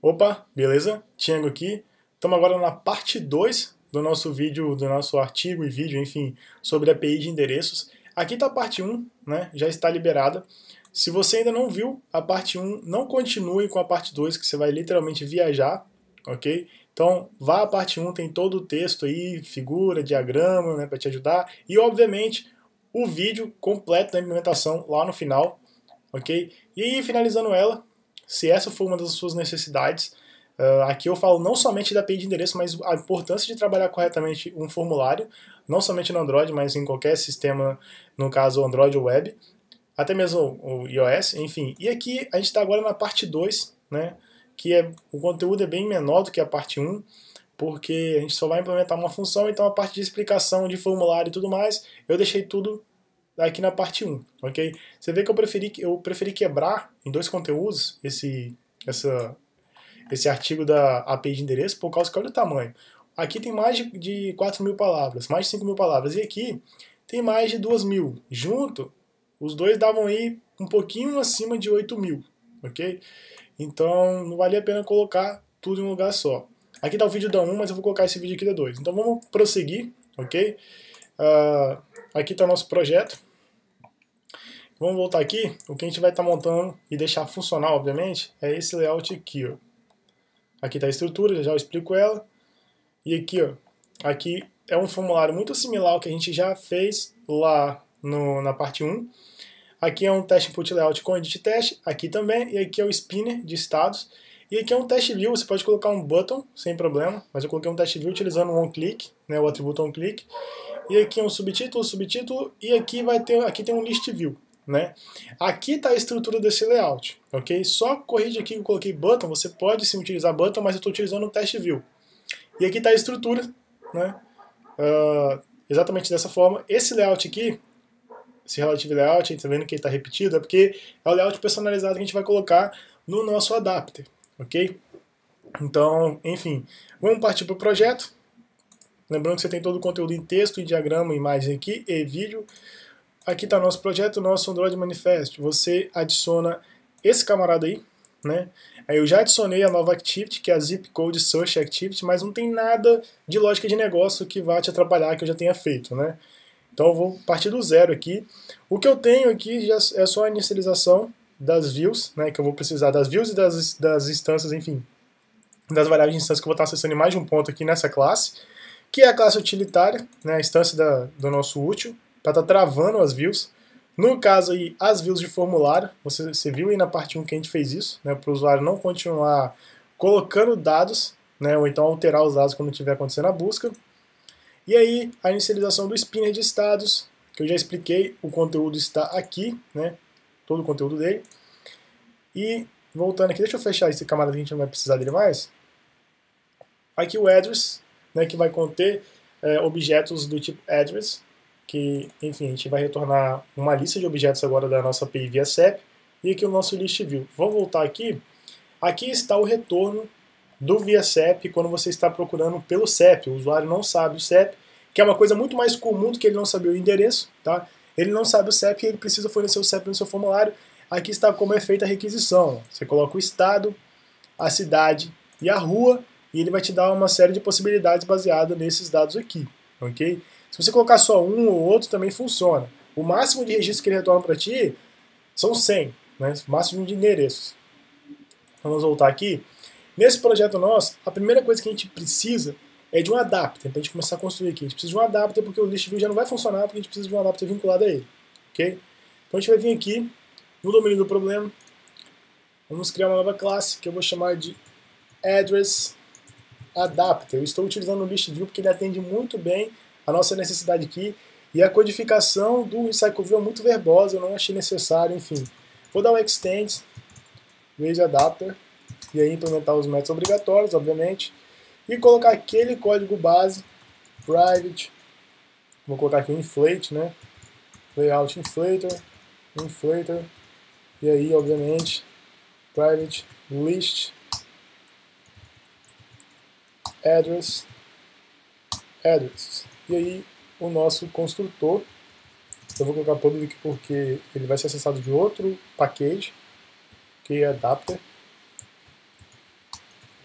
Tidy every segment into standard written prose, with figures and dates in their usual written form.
Opa, beleza? Tiago aqui. Estamos agora na parte 2 do nosso vídeo, do nosso artigo e vídeo, enfim, sobre API de endereços. Aqui está a parte 1, né? Já está liberada. Se você ainda não viu a parte 1, não continue com a parte 2, que você vai literalmente viajar, ok? Então, vá à parte 1, tem todo o texto aí, figura, diagrama, né, para te ajudar. E, obviamente, o vídeo completo da implementação lá no final, ok? E aí, finalizando ela, se essa for uma das suas necessidades, aqui eu falo não somente da API de endereço, mas a importância de trabalhar corretamente um formulário, não somente no Android, mas em qualquer sistema, no caso Android ou web, até mesmo o iOS, enfim. E aqui a gente está agora na parte 2, né, que o conteúdo é bem menor do que a parte 1, porque a gente só vai implementar uma função, então a parte de explicação de formulário e tudo mais, eu deixei tudo aqui na parte 1, ok? Você vê que eu preferi quebrar em dois conteúdos esse artigo da API de endereço por causa que olha o tamanho. Aqui tem mais de 4.000 palavras, mais de 5.000 palavras, e aqui tem mais de 2.000. Junto, os dois davam aí um pouquinho acima de 8.000, ok? Então não valia a pena colocar tudo em um lugar só. Aqui está o vídeo da 1, mas eu vou colocar esse vídeo aqui da 2. Então vamos prosseguir, ok? Aqui está o nosso projeto. Vamos voltar aqui. O que a gente vai estar montando e deixar funcional, obviamente, é esse layout aqui, ó. Aqui está a estrutura, já eu explico ela. E aqui, ó, aqui é um formulário muito similar ao que a gente já fez lá na parte 1. Aqui é um teste input layout com edit test, aqui também, e aqui é o spinner de estados. E aqui é um test view, você pode colocar um button sem problema, mas eu coloquei um test view utilizando um onClick, né, o atributo onClick. E aqui é um subtítulo, e aqui tem um list view. Né? Aqui está a estrutura desse layout, ok? Só corrige aqui que eu coloquei button, você pode sim utilizar button, mas eu estou utilizando o test view. E aqui está a estrutura, né? Exatamente dessa forma. Esse layout aqui, esse relative layout, a gente está vendo que ele está repetido, é porque é o layout personalizado que a gente vai colocar no nosso adapter, ok? Então, enfim, vamos partir para o projeto. Lembrando que você tem todo o conteúdo em texto, em diagrama, imagem aqui e vídeo. Aqui está nosso projeto, nosso Android Manifest. Você adiciona esse camarada aí, né? Aí eu já adicionei a nova activity, que é a Zip Code Search Activity, mas não tem nada de lógica de negócio que vá te atrapalhar que eu já tenha feito, né? Então eu vou partir do zero aqui. O que eu tenho aqui já é só a inicialização das views, né? Que eu vou precisar das views e das instâncias, enfim, das variáveis de instância que eu vou estar acessando em mais de um ponto aqui nessa classe, que é a classe utilitária, né? A instância do nosso útil, para estar travando as views. No caso aí, as views de formulário, você viu aí na parte 1 que a gente fez isso, né, para o usuário não continuar colocando dados, né, ou então alterar os dados quando estiver acontecendo a busca. E aí, a inicialização do spinner de estados, que eu já expliquei, o conteúdo está aqui, né, todo o conteúdo dele. E voltando aqui, deixa eu fechar esse camarada que a gente não vai precisar dele mais. Aqui o address, né, que vai conter objetos do tipo address, que, enfim, a gente vai retornar uma lista de objetos agora da nossa API via CEP, e aqui o nosso list view. Vamos voltar aqui. Aqui está o retorno do via CEP quando você está procurando pelo CEP. O usuário não sabe o CEP, que é uma coisa muito mais comum do que ele não saber o endereço. Tá? Ele não sabe o CEP e ele precisa fornecer o CEP no seu formulário. Aqui está como é feita a requisição. Você coloca o estado, a cidade e a rua, e ele vai te dar uma série de possibilidades baseadas nesses dados aqui. Ok? Se você colocar só um ou outro, também funciona. O máximo de registro que ele retorna para ti são 100, né? O máximo de endereços. Vamos voltar aqui. Nesse projeto nosso, a primeira coisa que a gente precisa é de um adapter, para a gente começar a construir aqui. A gente precisa de um adapter porque o list view já não vai funcionar, porque a gente precisa de um adapter vinculado a ele. Ok? Então a gente vai vir aqui, no domínio do problema, vamos criar uma nova classe que eu vou chamar de Address Adapter. Eu estou utilizando o list view porque ele atende muito bem a nossa necessidade aqui, e a codificação do RecycleView é muito verbosa, eu não achei necessário, enfim. Vou dar um extend, raise adapter, e aí implementar os métodos obrigatórios, obviamente, e colocar aquele código base, private, vou colocar aqui o inflate, né, layout inflator, e aí, obviamente, private list address. E aí o nosso construtor, eu vou colocar public aqui porque ele vai ser acessado de outro package, que é adapter.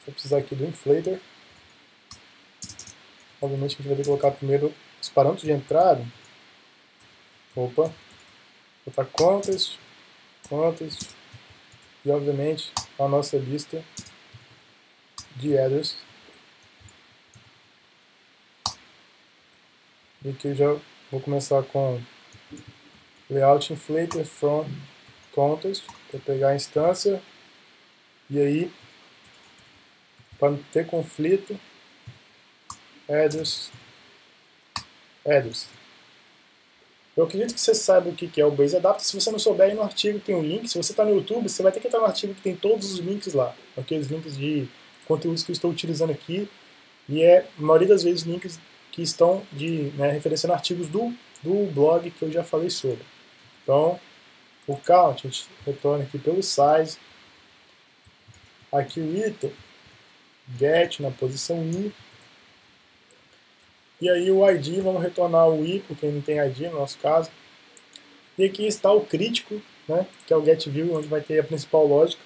Vou precisar aqui do inflator. Obviamente a gente vai ter que colocar primeiro os parâmetros de entrada. Opa. Vou botar contest. E obviamente a nossa lista de headers. E aqui eu já vou começar com layout inflator from contest, para pegar a instância. E aí, para não ter conflito, headers. Eu acredito que você saiba o que é o Base Adapter. Se você não souber, aí no artigo tem um link. Se você está no YouTube, você vai ter que entrar no artigo que tem todos os links lá. Aqueles links de conteúdos que eu estou utilizando aqui. E a maioria das vezes links que estão referenciando artigos do blog que eu já falei sobre. Então, o count, a gente retorna aqui pelo size. Aqui o item, get na posição i. E aí o ID, vamos retornar o i, porque não tem ID no nosso caso. E aqui está o crítico, né, que é o getView, onde vai ter a principal lógica.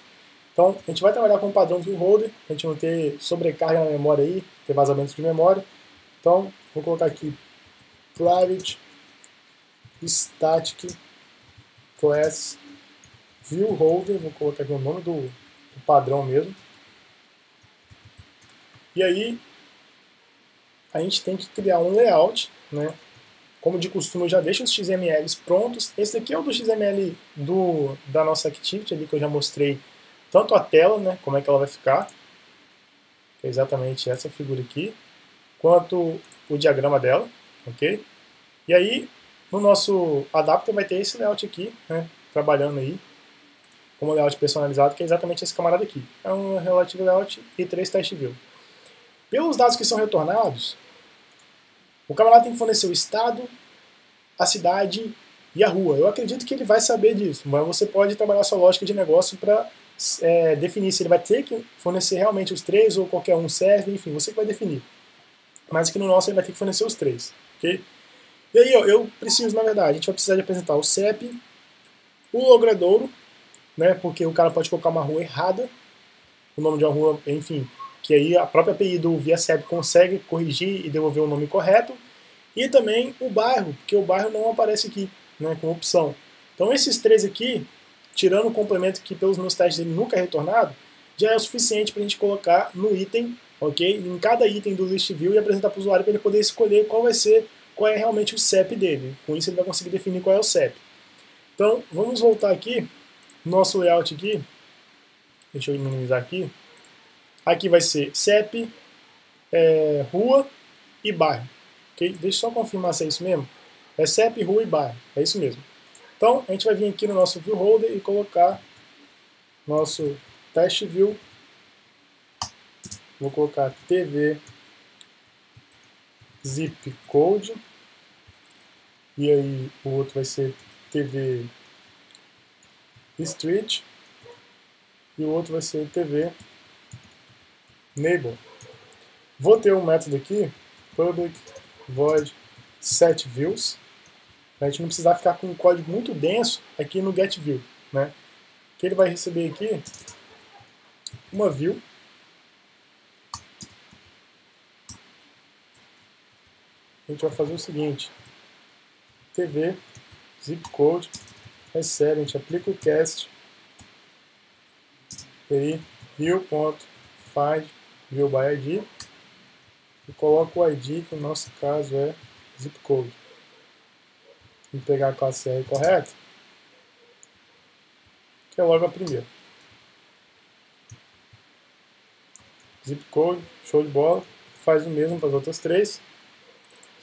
Então, a gente vai trabalhar com o padrão viewholder, para a gente não ter sobrecarga na memória aí, ter vazamentos de memória. Então, vou colocar aqui private static class viewholder, vou colocar aqui o nome do padrão mesmo. E aí, a gente tem que criar um layout, né? Como de costume, eu já deixo os XMLs prontos. Esse aqui é o do XML da nossa Activity, ali que eu já mostrei tanto a tela, né, como é que ela vai ficar, que é exatamente essa figura aqui, quanto o diagrama dela, ok? E aí, no nosso adapter vai ter esse layout aqui, né, trabalhando aí, como layout personalizado, que é exatamente esse camarada aqui. É um relative layout e 3 test view. Pelos dados que são retornados, o camarada tem que fornecer o estado, a cidade e a rua. Eu acredito que ele vai saber disso, mas você pode trabalhar sua lógica de negócio para definir se ele vai ter que fornecer realmente os três ou qualquer um serve, enfim, você que vai definir. Mas aqui no nosso ele vai ter que fornecer os três, ok? E aí eu preciso, na verdade, a gente vai precisar de apresentar o CEP, o logradouro, né, porque o cara pode colocar uma rua errada, o nome de uma rua, enfim, que aí a própria API do ViaCEP consegue corrigir e devolver o nome correto, e também o bairro, porque o bairro não aparece aqui, né, com opção. Então esses três aqui, tirando o complemento que pelos meus testes ele nunca é retornado, já é o suficiente para a gente colocar no item, ok? Em cada item do list view e apresentar para o usuário para ele poder escolher qual é realmente o CEP dele. Com isso ele vai conseguir definir qual é o CEP. Então vamos voltar aqui, nosso layout aqui, deixa eu minimizar aqui. Aqui vai ser CEP, rua e bairro. Okay? Deixa eu só confirmar se é isso mesmo. É CEP, rua e bairro. É isso mesmo. Então, a gente vai vir aqui no nosso viewholder e colocar nosso test view. Vou colocar TV zip code. E aí o outro vai ser TV street. E o outro vai ser TV neighbor. Vou ter um método aqui, public void setViews, para a gente não precisar ficar com um código muito denso aqui no getView, né? Que ele vai receber aqui uma view a gente vai fazer o seguinte: TV zip code recebe, a gente aplica o cast e aí view.find view by id e coloca o id, que no nosso caso é zip code. Vou pegar a classe R correta, que é logo a primeira. Zip code, show de bola. Faz o mesmo para as outras três.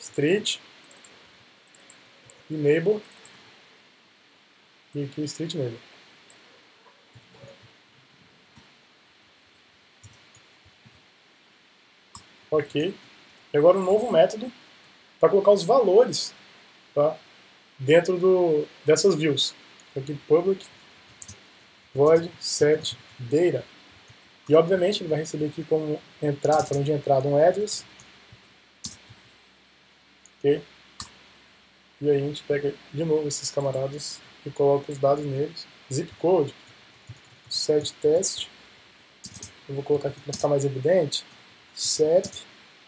Street e neighbor. E aqui street neighbor. Ok. E agora um novo método para colocar os valores, tá, dentro dessas views. Aqui public void set data. E obviamente ele vai receber aqui como entrada, falando de entrada, um address. Ok? E aí a gente pega de novo esses camaradas e coloca os dados neles. Zip code, set test. eu vou colocar aqui para ficar mais evidente, sep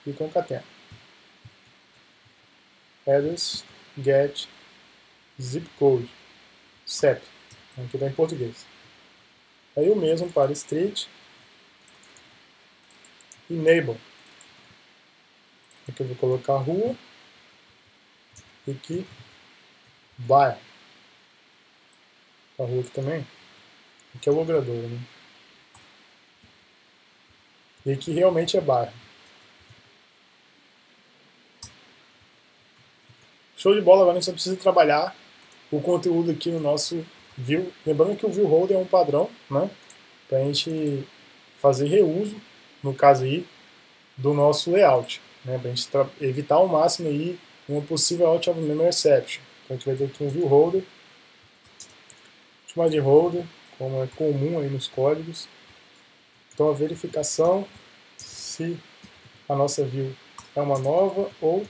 e concatena. Address, get, zip code, sep. Aqui está em português. Aí o mesmo para street e neighbor. Aqui eu vou colocar rua. E aqui, bairro. A rua aqui também. Aqui é o logrador, né? E aqui realmente é bairro. Show de bola, agora a gente só precisa trabalhar o conteúdo aqui no nosso view. Lembrando que o view holder é um padrão, né? Para a gente fazer reuso, no caso aí, do nosso layout, né? Para a gente evitar ao máximo aí uma possível out of memory exception. Então a gente vai ter aqui um view holder, chamar de holder, como é comum aí nos códigos. Então a verificação se a nossa view é uma nova ou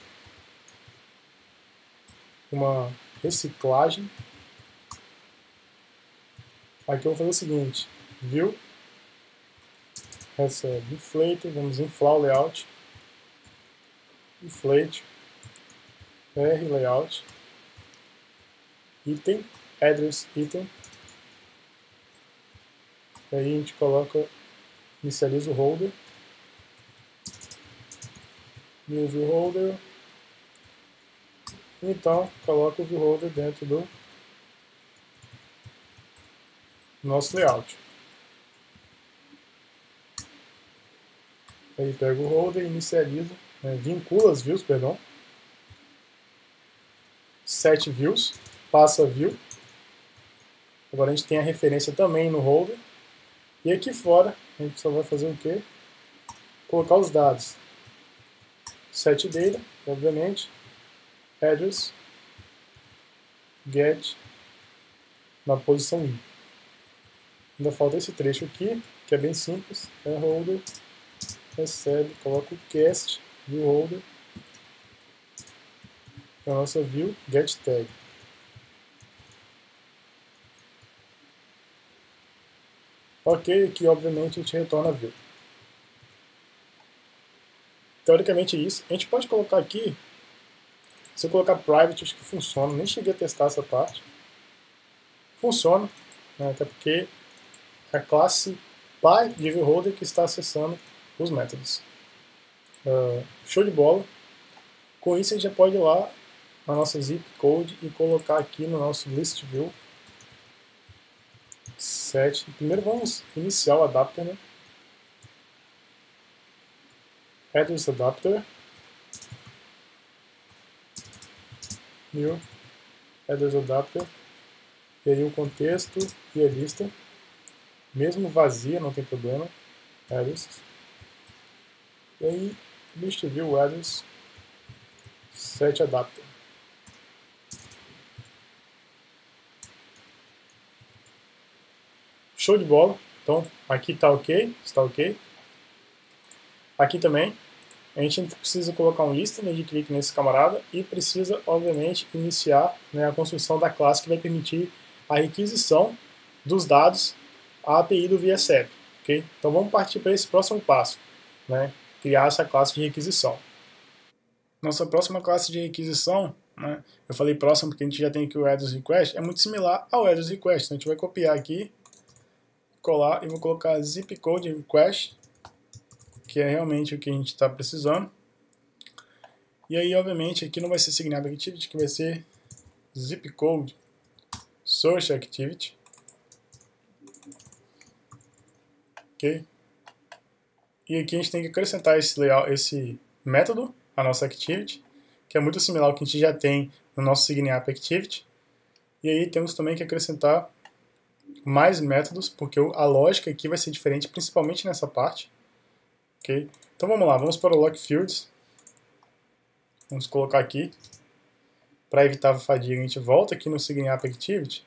uma reciclagem. Aqui eu vou fazer o seguinte, view recebe inflate, vamos inflar o layout, inflate, r layout, item, address item, aí a gente coloca, inicializa o holder, new view holder, então coloca o view holder dentro do nosso layout. Aí pega o holder, inicializa, vincula as views, perdão, set views, passa a view. Agora a gente tem a referência também no holder. E aqui fora a gente só vai fazer o quê? Colocar os dados. Set data, obviamente, address, get, na posição i. Ainda falta esse trecho aqui, que é bem simples, é holder, recebe, coloca o cast, view holder, a nossa view, get tag. Ok, aqui obviamente a gente retorna a view. Teoricamente é isso. A gente pode colocar aqui, se eu colocar private, acho que funciona, nem cheguei a testar essa parte. Funciona, né, até porque é a classe pai de viewholder que está acessando os métodos. Show de bola. Com isso a gente já pode ir lá na nossa zip code e colocar aqui no nosso list view set. Primeiro vamos iniciar o adapter, né? Address adapter, new address adapter, e aí o contexto e a lista, mesmo vazia, não tem problema, address, e aí list view address set adapter. Show de bola. Então aqui está ok, está ok. Aqui também a gente precisa colocar um listener de clique nesse camarada e precisa, obviamente, iniciar, né, a construção da classe que vai permitir a requisição dos dados à API do VSAP. Okay? Então vamos partir para esse próximo passo, né, criar essa classe de requisição. Nossa próxima classe de requisição, né, eu falei próximo porque a gente já tem aqui o address request, é muito similar ao address request. Então a gente vai copiar aqui, colar e vou colocar zip code request, que é realmente o que a gente está precisando. E aí, obviamente, aqui não vai ser Signed Activity, que vai ser zip code Source Activity. Ok? E aqui a gente tem que acrescentar esse método, a nossa Activity, que é muito similar ao que a gente já tem no nosso Signed Activity. E aí temos também que acrescentar mais métodos, porque a lógica aqui vai ser diferente, principalmente nessa parte. Ok? Então vamos lá, vamos para o Lock Fields. Vamos colocar aqui. Para evitar a fadiga, a gente volta aqui no Signed Activity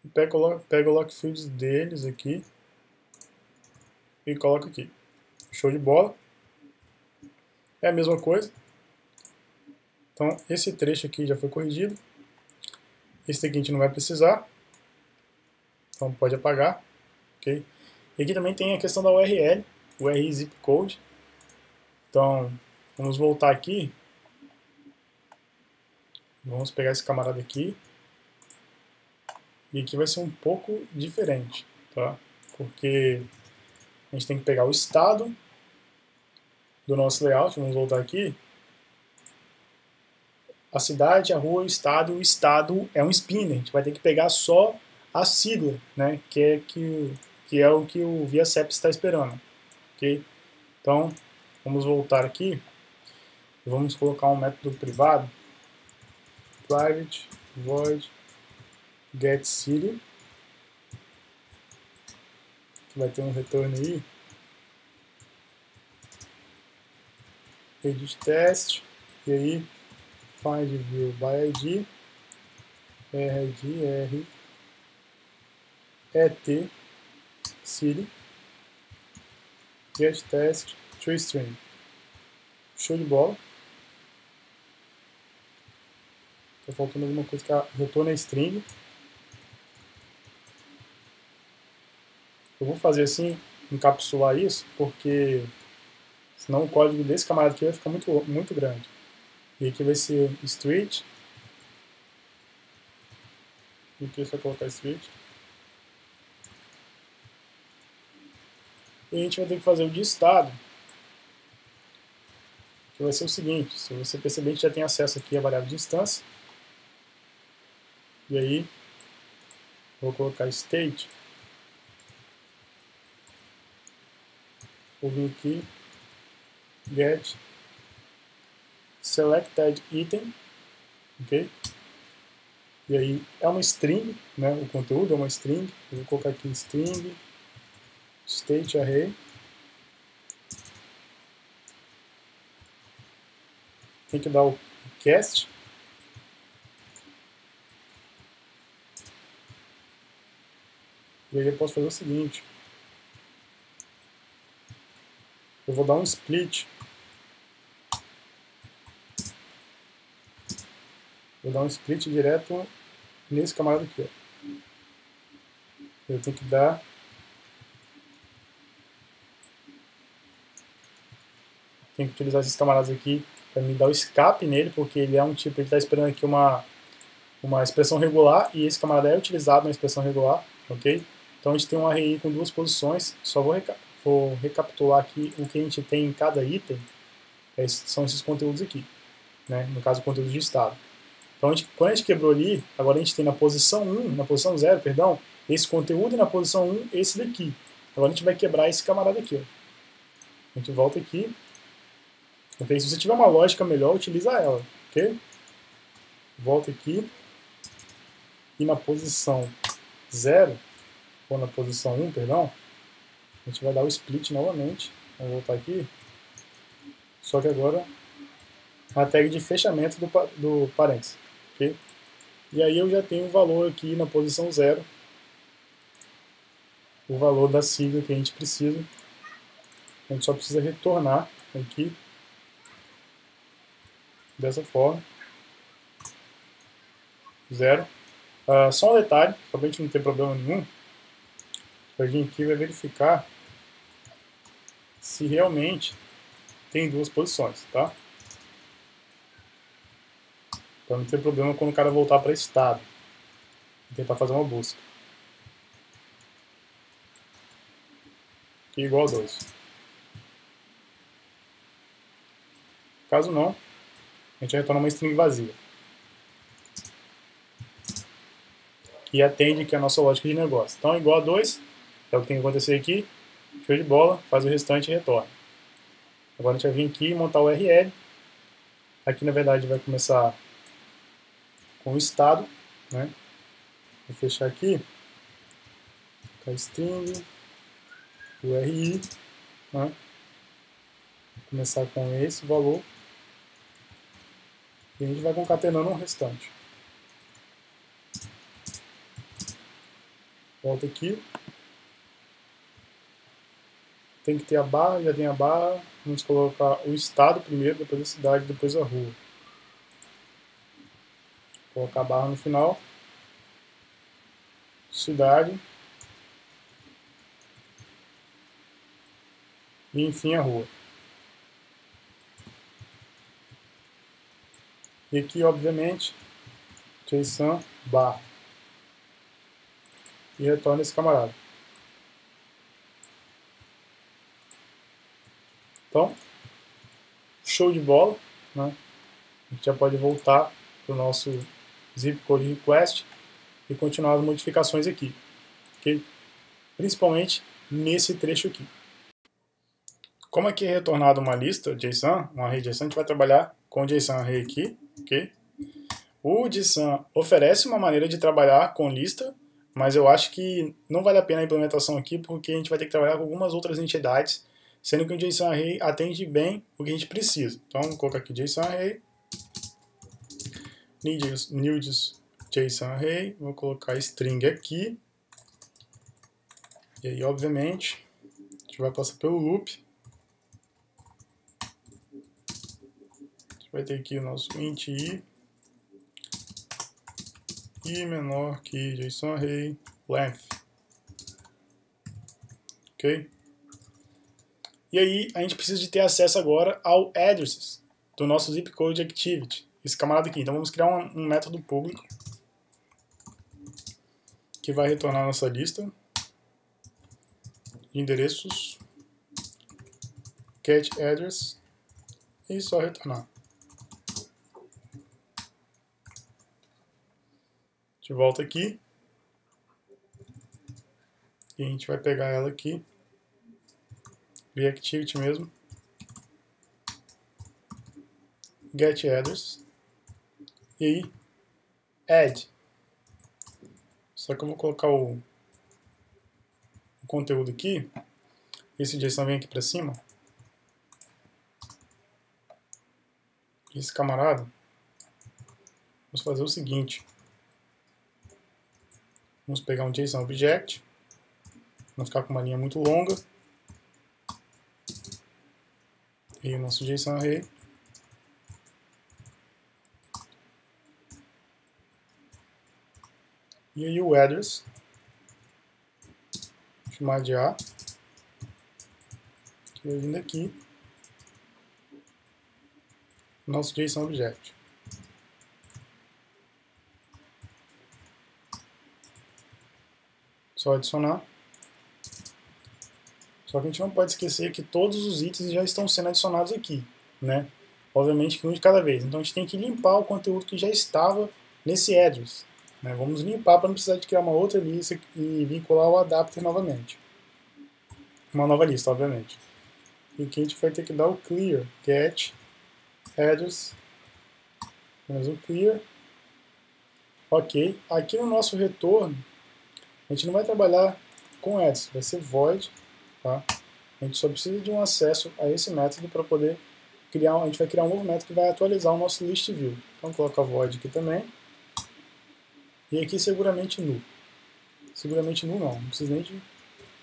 e pega o Lock Fields deles aqui e coloca aqui. Show de bola. É a mesma coisa. Então, esse trecho aqui já foi corrigido. Esse aqui a gente não vai precisar. Então, pode apagar. Okay? E aqui também tem a questão da URL, URI zip code. Então, vamos voltar aqui. Vamos pegar esse camarada aqui. E aqui vai ser um pouco diferente, tá? Porque a gente tem que pegar o estado do nosso layout. Vamos voltar aqui. A cidade, a rua, o estado é um spinner. A gente vai ter que pegar só a sigla, né? Que é o que o ViaCep está esperando, ok? Então, vamos voltar aqui. Vamos colocar um método privado, private void getCity, que vai ter um retorno aí, edit test, e aí find view by id, rd, et, city, get test, toString. Show de bola. Tá faltando alguma coisa que retorna string. Eu vou fazer assim, encapsular isso, porque senão o código desse camarada aqui vai ficar muito grande. E aqui vai ser street. E aqui é só colocar street. E a gente vai ter que fazer o de estado, que vai ser o seguinte: se você perceber, a gente já tem acesso aqui à variável de instância. E aí, vou colocar state. Vou vir aqui, get selected item, ok? E aí é uma string, né? O conteúdo é uma string. Eu vou colocar aqui string state array. Tem que dar o cast. E aí eu posso fazer o seguinte: eu vou dar um split. Vou dar um split direto nesse camarada aqui, ó. Eu tenho que dar tem que utilizar esses camaradas aqui para me dar o escape nele, porque ele é um tipo, ele está esperando aqui uma expressão regular, e esse camarada é utilizado na expressão regular, ok? Então a gente tem um array com duas posições. Só vou recapitular aqui o que a gente tem em cada item. São esses conteúdos aqui, né? No caso, conteúdos de estado. Então, quando a gente quebrou ali, agora a gente tem na posição 1, na posição 0, perdão, esse conteúdo, e na posição 1, esse daqui. Agora a gente vai quebrar esse camarada aqui, ó. A gente volta aqui. Okay? Se você tiver uma lógica melhor, utiliza ela, ok? Volta aqui. E na posição 0, ou na posição 1, perdão, a gente vai dar o split novamente. Vamos voltar aqui. Só que agora a tag de fechamento do parênteses, ok? E aí eu já tenho o valor aqui na posição 0, o valor da sigla que a gente precisa. A gente só precisa retornar aqui dessa forma, 0. Só um detalhe, só para a gente não ter problema nenhum, a gente aqui vai verificar se realmente tem duas posições, tá? Para não ter problema quando o cara voltar para estado e tentar fazer uma busca. Aqui igual a 2. Caso não, a gente retorna uma string vazia, que atende aqui a nossa lógica de negócio. Então, igual a 2, é o que tem que acontecer aqui. Show de bola, faz o restante e retorna. Agora a gente vai vir aqui e montar o URL. Aqui, na verdade, vai começar com o estado, né? Vou fechar aqui, a string, URI, né? Vou começar com esse valor. E a gente vai concatenando o restante. Volta aqui. Tem que ter a barra, já tem a barra. Vamos colocar o estado primeiro, depois a cidade, depois a rua. Vou colocar a barra no final. Cidade. e enfim a rua. E aqui, obviamente, JSON bar. E retorna esse camarada. Então, show de bola, né? A gente já pode voltar para o nosso zip code request e continuar as modificações aqui, ok? Principalmente nesse trecho aqui. Como aqui é retornado uma lista JSON, uma array JSON, a gente vai trabalhar com o JSON array aqui, ok? O JSON oferece uma maneira de trabalhar com lista, mas eu acho que não vale a pena a implementação aqui, porque a gente vai ter que trabalhar com algumas outras entidades, sendo que o JSON array atende bem o que a gente precisa. Então, vou colocar aqui JSON array, new JSON array, vou colocar string aqui, e aí, obviamente, a gente vai passar pelo loop. A gente vai ter aqui o nosso int i menor que JSON array length. Ok? E aí a gente precisa de ter acesso agora ao addresses do nosso zip code activity, esse camarada aqui. Então vamos criar um método público que vai retornar a nossa lista de endereços get address e só retornar. A gente volta aqui e a gente vai pegar ela aqui, reactivity mesmo, get address e aí add. Só que eu vou colocar o conteúdo aqui, esse JSON vem aqui para cima, esse camarada, vamos fazer o seguinte, vamos pegar um JSON object, não ficar com uma linha muito longa, e o nosso JSON array, e aí o address, chamar de A, que vai vindo aqui, nosso JSON object. Só adicionar. Só que a gente não pode esquecer que todos os itens já estão sendo adicionados aqui, né? Obviamente que um de cada vez. Então a gente tem que limpar o conteúdo que já estava nesse address, né? Vamos limpar para não precisar de criar uma outra lista e vincular o adapter novamente. Uma nova lista, obviamente. E aqui a gente vai ter que dar o clear, get address, mais o clear. Ok. Aqui no nosso retorno, a gente não vai trabalhar com address, vai ser void. Tá? A gente só precisa de um acesso a esse método para poder criar, a gente vai criar um novo método que vai atualizar o nosso list view. Então coloca void aqui também. E aqui seguramente null. Seguramente null não precisa nem de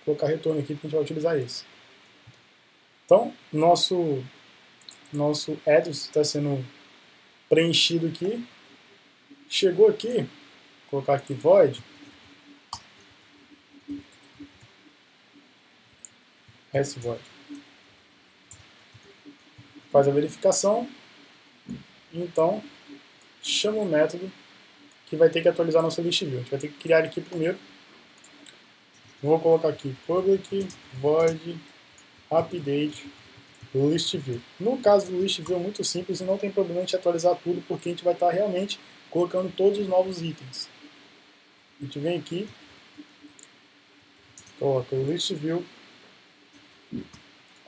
colocar retorno aqui porque a gente vai utilizar esse. Então, nosso address está sendo preenchido aqui. Chegou aqui, vou colocar aqui void. Void. Faz a verificação e então chama o método que vai ter que atualizar nossa list view. A gente vai ter que criar aqui primeiro. Vou colocar aqui public void update list view. No caso do list view é muito simples e não tem problema a gente atualizar tudo porque a gente vai estar realmente colocando todos os novos itens. A gente vem aqui, coloca o list view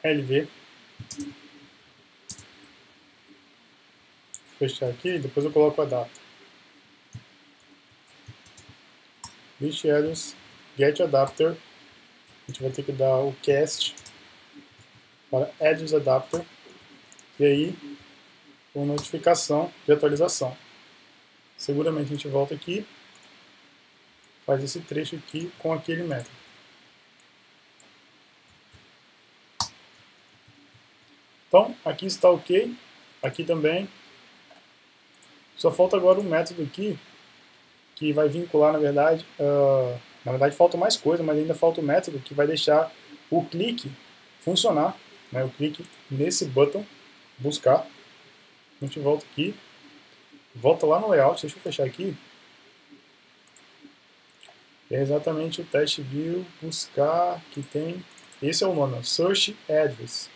LV, fechar aqui, depois eu coloco a data. List address, get adapter, a gente vai ter que dar o cast para address adapter, e aí com notificação de atualização. Seguramente a gente volta aqui, faz esse trecho aqui com aquele método. Então, aqui está ok, aqui também. Só falta agora um método aqui, que vai vincular, na verdade falta mais coisa, mas ainda falta o método que vai deixar o clique funcionar né? Eu clico nesse botão, buscar, a gente volta aqui, volta lá no layout, deixa eu fechar aqui. É exatamente o teste view, buscar, que tem, esse é o nome, Search Address.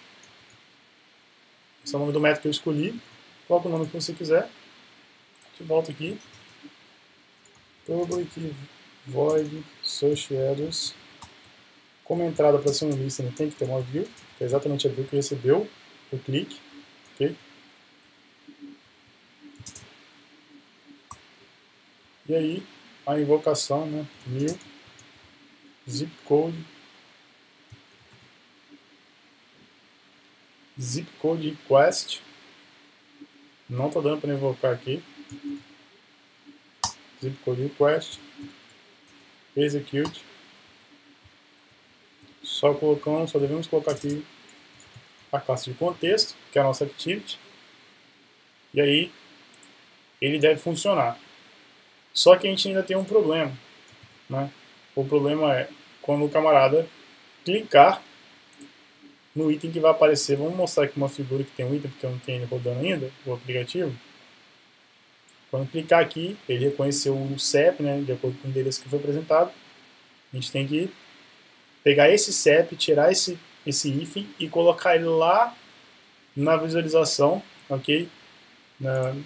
Esse é o nome do método que eu escolhi, coloca o nome que você quiser, a gente volta aqui, public void search address, como entrada para ser um listener tem que ter uma view, que é exatamente a view que recebeu o clique, ok? E aí, a invocação, né, new zip code request, não está dando para invocar aqui, zip code request, execute, só devemos colocar aqui a classe de contexto, que é a nossa activity, e aí ele deve funcionar. Só que a gente ainda tem um problema, né? O problema é quando o camarada clicar no item que vai aparecer. Vamos mostrar aqui uma figura que tem um item, porque eu não tenho ele rodando ainda, o aplicativo. Quando clicar aqui, ele reconheceu o CEP, né, de acordo com o endereço que foi apresentado. A gente tem que pegar esse CEP, tirar esse hífen e colocar ele lá na visualização, ok?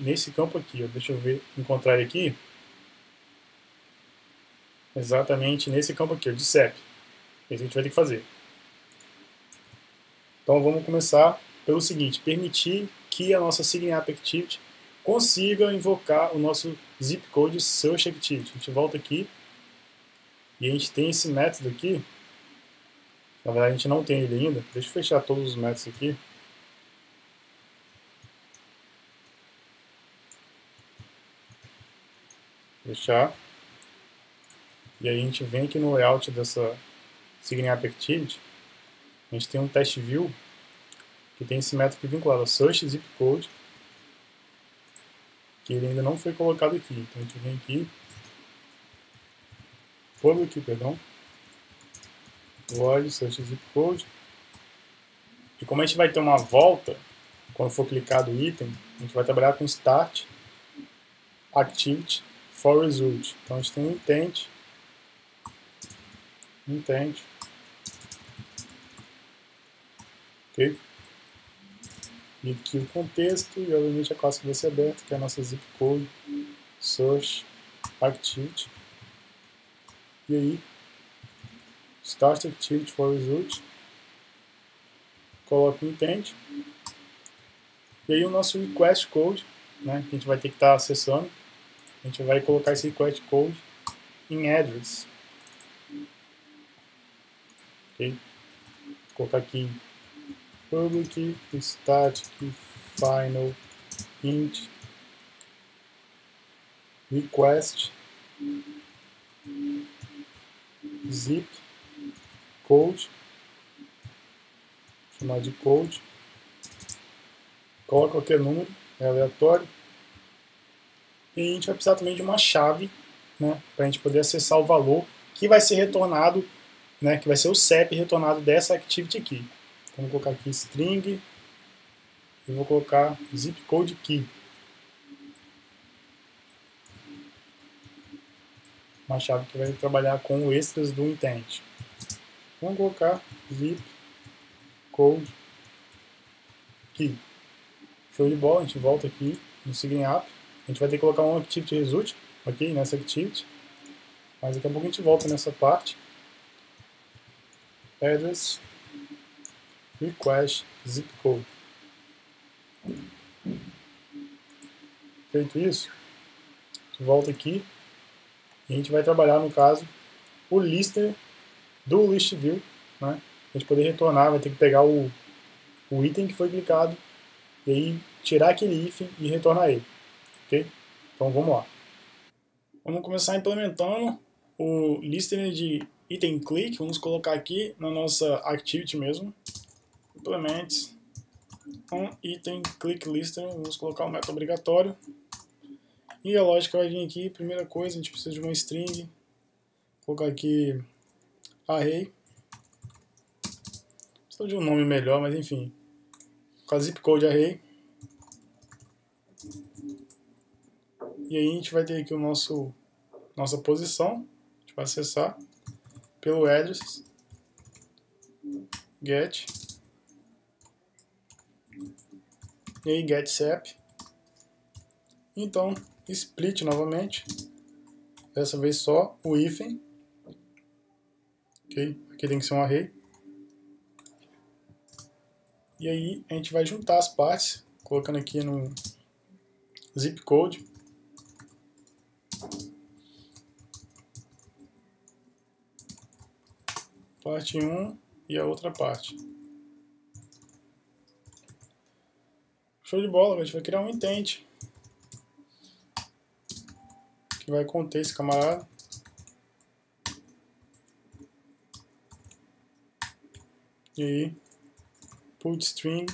Nesse campo aqui, ó. Deixa eu ver, encontrar ele aqui. Exatamente nesse campo aqui, ó, de CEP. Esse a gente vai ter que fazer. Então vamos começar pelo seguinte, permitir que a nossa Sign App Activity consiga invocar o nosso zip code Search Activity. A gente volta aqui e a gente tem esse método aqui. Na verdade a gente não tem ele ainda. Deixa eu fechar todos os métodos aqui. Fechar. E aí a gente vem aqui no layout dessa Sign App Activity. A gente tem um test view que tem esse método aqui vinculado a Search Zip Code, que ele ainda não foi colocado aqui. Então a gente vem aqui, public, perdão, void search zip code. E como a gente vai ter uma volta, quando for clicado o item, a gente vai trabalhar com start activity for result. Então a gente tem um intent, ok? E aqui o contexto e obviamente a classe que vai ser aberta, que é a nossa zip code search activity. E aí, start activity for result, coloca o intent. E aí o nosso request code, né, que a gente vai ter que estar acessando, a gente vai colocar esse request code em address. Ok? Vou colocar aqui public static final int request zip code, vou chamar de code, coloca qualquer número, é aleatório, e a gente vai precisar também de uma chave, né, para a gente poder acessar o valor que vai ser retornado, né, que vai ser o CEP retornado dessa activity aqui. Então, vou colocar aqui string e vou colocar zip code key. Uma chave que vai trabalhar com o extras do intent. Vamos colocar zip code key. Show de bola, a gente volta aqui no Sign App. A gente vai ter que colocar um activity result aqui nessa activity. Mas daqui a pouco a gente volta nessa parte. Address request zip code. Feito isso, a gente volta aqui e a gente vai trabalhar, no caso, o listener do list view, né? A gente poder retornar, vai ter que pegar o item que foi clicado e aí tirar aquele if e retornar ele, ok? Então vamos lá. Vamos começar implementando o listener de item click. Vamos colocar aqui na nossa activity mesmo. Implement um item click listener. Vamos colocar um método obrigatório. E a lógica vai vir aqui. Primeira coisa, a gente precisa de uma string. Vou colocar aqui array. Só de um nome melhor, mas enfim. Com a zip code array. E aí a gente vai ter aqui nossa posição. A gente vai acessar pelo address get. E aí get sep. Então split novamente. Dessa vez só o hífen. Ok? Aqui tem que ser um array. E aí a gente vai juntar as partes, colocando aqui no zip code. Parte 1 e a outra parte. Show de bola, a gente vai criar um intent que vai conter esse camarada. E aí, put string.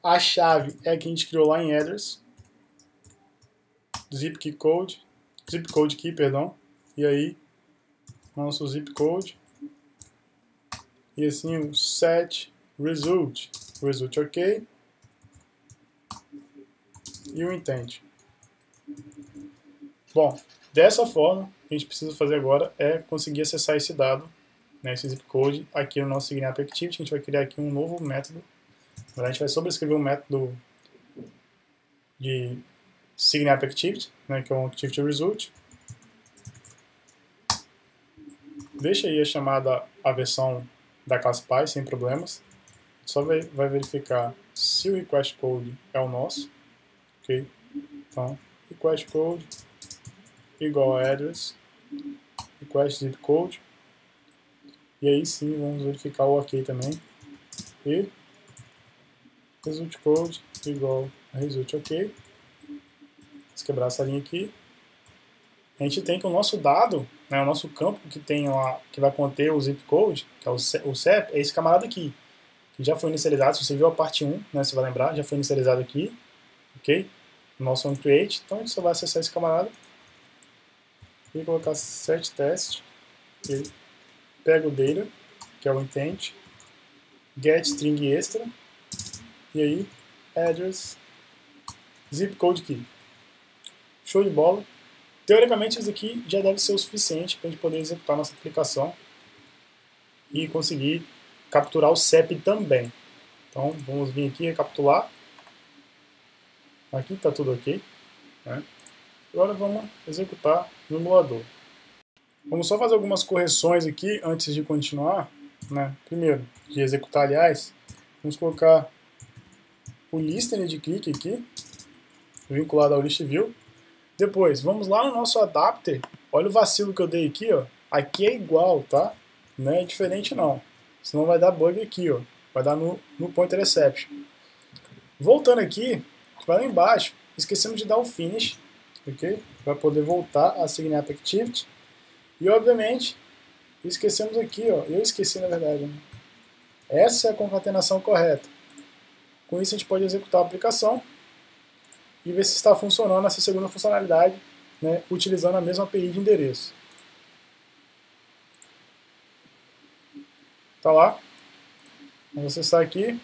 A chave é a que a gente criou lá em address. Zip code key, perdão. E aí, nosso zip code. E assim o set result. Result ok. E o intent. Bom, dessa forma, o que a gente precisa fazer agora é conseguir acessar esse dado, né, esse zip code, aqui no nosso SignApp Activity. A gente vai criar aqui um novo método. Agora a gente vai sobrescrever um método de SignApp Activity, né, que é um Activity Result. Deixa aí a chamada a versão da classe Py sem problemas. Só vai verificar se o request code é o nosso. Ok? Então, request code igual a address, request zip code. E aí sim, vamos verificar o ok também. E result code igual a result ok. Vamos quebrar essa linha aqui. A gente tem que o nosso dado, né, o nosso campo que tem lá, que vai conter o zip code, que é o CEP, é esse camarada aqui, que já foi inicializado. Se você viu a parte 1, né, você vai lembrar, já foi inicializado aqui, ok? O nosso onCreate, então a gente só vai acessar esse camarada e colocar set test, e pega o data, que é o intent, get string extra, e aí address zip code key. Show de bola. Teoricamente isso aqui já deve ser o suficiente para a gente poder executar nossa aplicação e conseguir capturar o CEP também. Então vamos vir aqui recapitular. Aqui está tudo ok, né? Agora vamos executar no emulador. Vamos só fazer algumas correções aqui antes de continuar, né? Primeiro, de executar, aliás, vamos colocar o listener de clique aqui, vinculado ao list view. Depois, vamos lá no nosso adapter. Olha o vacilo que eu dei aqui, ó. Aqui é igual, tá? Não é diferente não. Senão vai dar bug aqui, ó. Vai dar no pointer exception. Voltando aqui, vai lá embaixo, esquecemos de dar o finish, ok? Para poder voltar a SignApp Activity. E obviamente, esquecemos aqui, ó. Eu esqueci na verdade, né? Essa é a concatenação correta. Com isso a gente pode executar a aplicação e ver se está funcionando essa segunda funcionalidade, né, utilizando a mesma API de endereço. Tá lá. Vamos acessar aqui.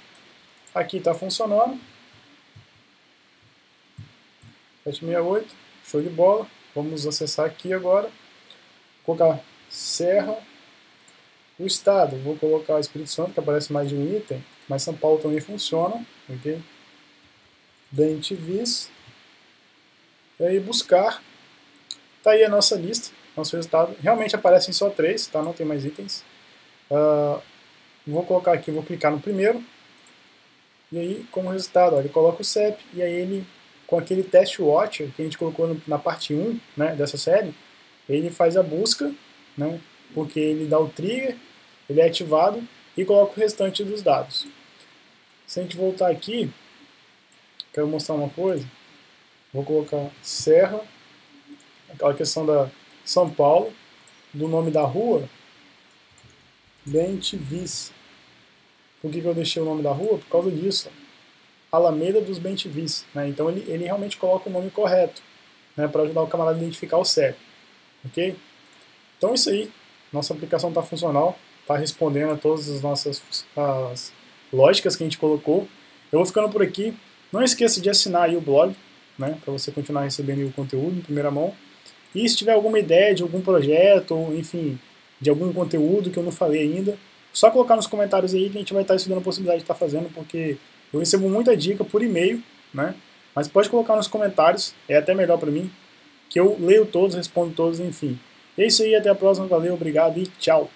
Aqui está funcionando. 768. Show de bola. Vamos acessar aqui agora. Vou colocar Serra. O estado, vou colocar o Espírito Santo, que aparece mais de um item, mas São Paulo também funciona. Ok? Bentivis. E aí buscar. Tá aí a nossa lista, nosso resultado. Realmente aparecem só 3, tá? Não tem mais itens. Vou colocar aqui, vou clicar no primeiro. E aí, como resultado, ó, ele coloca o CEP. E aí ele, com aquele test watcher que a gente colocou na parte 1, né, dessa série, ele faz a busca, né, porque ele dá o trigger, ele é ativado e coloca o restante dos dados. Se a gente voltar aqui, quero mostrar uma coisa. Vou colocar Serra, aquela questão da São Paulo, do nome da rua, Bentivis. Por que eu deixei o nome da rua? Por causa disso. Alameda dos Bentivis. Né? Então ele realmente coloca o nome correto, né, para ajudar o camarada a identificar o CEP. Ok? Então é isso aí. Nossa aplicação está funcional. estar respondendo a todas as nossas as lógicas que a gente colocou. Eu vou ficando por aqui. Não esqueça de assinar aí o blog, né, para você continuar recebendo o conteúdo em primeira mão. E se tiver alguma ideia de algum projeto, ou enfim, de algum conteúdo que eu não falei ainda, só colocar nos comentários aí que a gente vai estar estudando a possibilidade de estar fazendo, porque eu recebo muita dica por e-mail, né? Mas pode colocar nos comentários, é até melhor para mim, que eu leio todos, respondo todos, enfim. É isso aí, até a próxima, valeu, obrigado e tchau!